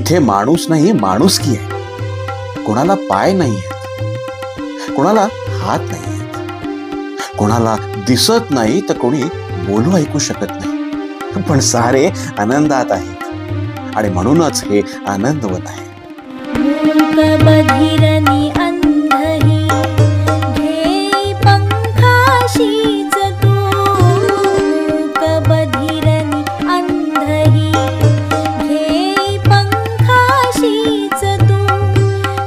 इथे माणूस नाही माणुसकी आहे. कोणाला पाय नाही आहेत, कोणाला हात नाही आहेत, कोणाला दिसत नाही तर कोणी बोलू ऐकू शकत नाही, पण सारे आनंदात आहेत आणि म्हणूनच हे आनंदवन आहे. बधिरनी अंधही घे पंखाशीच तू, बधिरनी अंधही घे पंखाशीच तू,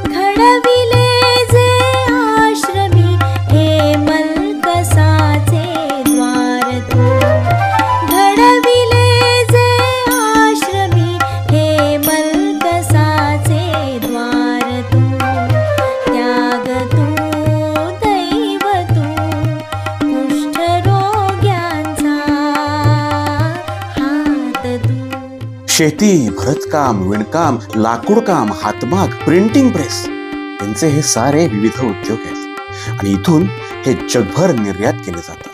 घडविले जे आश्रमी हे मलकसाचे द्वार तू, घडविले जे आश्रमी हे मलकसाचे द्वार तू, त्याग तू दैव तू कुष्ठरोग्यांचा हात तू. शेती, भरतकाम, विणकाम, लाकूडकाम, हातमाग, प्रिंटिंग प्रेस यांचे हे सारे विविध उद्योग आहेत आणि इथून हे जगभर निर्यात केले जातात.